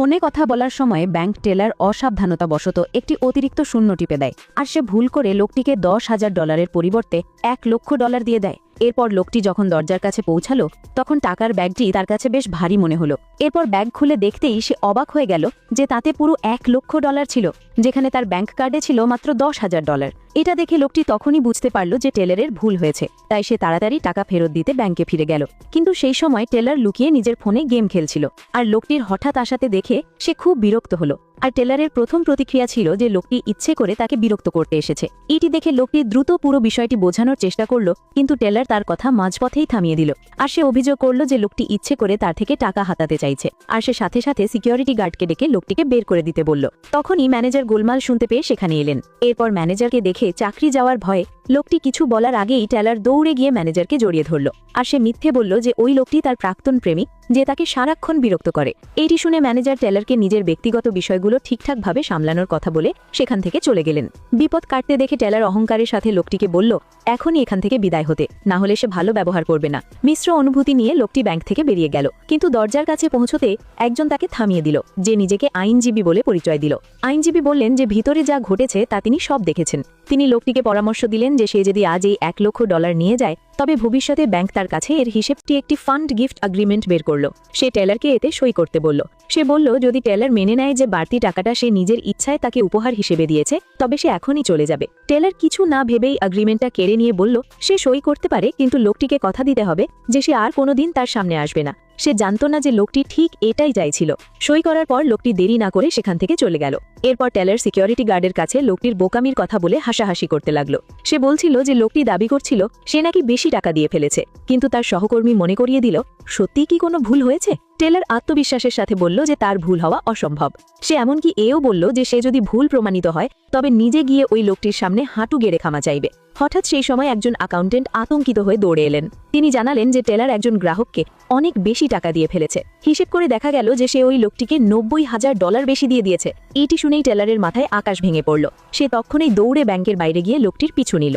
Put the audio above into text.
ফোনে কথা বলার সময় ব্যাংক টেলার অসাবধানতাবশত একটি অতিরিক্ত শূন্য টিপে দেয় আর সে ভুল করে লোকটিকে $10,000 পরিবর্তে $1,00,000 দিয়ে দেয়। এরপর লোকটি যখন দরজার কাছে পৌঁছালো তখন টাকার ব্যাগটি তার কাছে বেশ ভারী মনে হলো। এরপর ব্যাগ খুলে দেখতেই সে অবাক হয়ে গেল যে তাতে পুরো $1,00,000 ছিল, যেখানে তার ব্যাংক কার্ডে ছিল মাত্র $10,000। এটা দেখে লোকটি তখনই বুঝতে পারল যে টেলারের ভুল হয়েছে, তাই সে তাড়াতাড়ি টাকা ফেরত দিতে ব্যাংকে ফিরে গেল। কিন্তু সেই সময় টেলার লুকিয়ে নিজের ফোনে গেম খেলছিল আর লোকটির হঠাৎ আসাতে দেখে সে খুব বিরক্ত হলো। আর টেলারের প্রথম প্রতিক্রিয়া ছিল যে লোকটি ইচ্ছে করে তাকে বিরক্ত করতে এসেছে। এটি দেখে লোকটি দ্রুত পুরো বিষয়টি বোঝানোর চেষ্টা করল, কিন্তু টেলার তার কথা মাঝপথেই থামিয়ে দিল। আর সে অভিযোগ করল যে লোকটি ইচ্ছে করে তার থেকে টাকা হাতাতে চাইছে, আর সে সাথে সাথে সিকিউরিটি গার্ডকে ডেকে লোকটিকে বের করে দিতে বলল। তখনই ম্যানেজার গোলমাল শুনতে পেয়ে সেখানে এলেন। এরপর ম্যানেজারকে দেখে চাকরি যাওয়ার ভয়ে লোকটি কিছু বলার আগেই টেলার দৌড়ে গিয়ে ম্যানেজারকে জড়িয়ে ধরল। আর সে মিথ্যে বলল যে ওই লোকটি তার প্রাক্তন প্রেমিক, যে তাকে সারাক্ষণ বিরক্ত করে। এটি শুনে ম্যানেজার টেলারকে নিজের ব্যক্তিগত বিষয়গুলো ঠিকঠাকভাবে সামলানোর কথা বলে সেখান থেকে চলে গেলেন। বিপদ কাটতে দেখে টেলার অহংকারের সাথে লোকটিকে বলল এখনই এখান থেকে বিদায় হতে, না হলে সে ভালো ব্যবহার করবে না। মিশ্র অনুভূতি নিয়ে লোকটি ব্যাংক থেকে বেরিয়ে গেল, কিন্তু দরজার কাছে পৌঁছতে একজন তাকে থামিয়ে দিল, যে নিজেকে আইনজীবী বলে পরিচয় দিল। আইনজীবী বললেন যে ভিতরে যা ঘটেছে তা তিনি সব দেখেছেন। তিনি লোকটিকে পরামর্শ দিলেন যে সে যদি আজ এই $1,00,000 নিয়ে যায় তবে ভবিষ্যতে ব্যাংক তার কাছে এর হিসেবটি একটি ফান্ড গিফট এগ্রিমেন্ট বের করল। সে টেলারকে এতে সই করতে বলল। সে বলল যদি টেলার মেনে নেয় যে বাড়তি টাকাটা সে নিজের ইচ্ছায় তাকে উপহার হিসেবে দিয়েছে তবে সে এখনই চলে যাবে। টেলার কিছু না ভেবেই এগ্রিমেন্টটা কেড়ে নিয়ে বলল সে সই করতে পারে, কিন্তু লোকটিকে কথা দিতে হবে যে সে আর কোনোদিন তার সামনে আসবে না। সে জানত না যে লোকটি ঠিক এটাই চাইছিল। সই করার পর লোকটি দেরি না করে সেখান থেকে চলে গেল। এরপর টেলার সিকিউরিটি গার্ডের কাছে লোকটির বোকামির কথা বলে হাসাহাসি করতে লাগলো। সে বলছিল যে লোকটি দাবি করছিল সে নাকি বেশি টাকা দিয়ে ফেলেছে, কিন্তু তার সহকর্মী মনে করিয়ে দিল সত্যিই কি কোনো ভুল হয়েছে। টেলার আত্মবিশ্বাসের সাথে বলল যে তার ভুল হওয়া অসম্ভব। সে এমনকি এও বলল যে সে যদি ভুল প্রমাণিত হয় তবে নিজে গিয়ে ওই লোকটির সামনে হাঁটু গেড়ে ক্ষমা চাইবে। হঠাৎ সেই সময় একজন অ্যাকাউন্টেন্ট আতঙ্কিত হয়ে দৌড়ে এলেন। তিনি জানালেন যে টেলার একজন গ্রাহককে অনেক বেশি টাকা দিয়ে ফেলেছে। হিসেব করে দেখা গেল যে সে ওই লোকটিকে $90,000 বেশি দিয়ে দিয়েছে। এটি শুনেই টেলারের মাথায় আকাশ ভেঙে পড়ল। সে তখনই দৌড়ে ব্যাংকের বাইরে গিয়ে লোকটির পিছু নিল।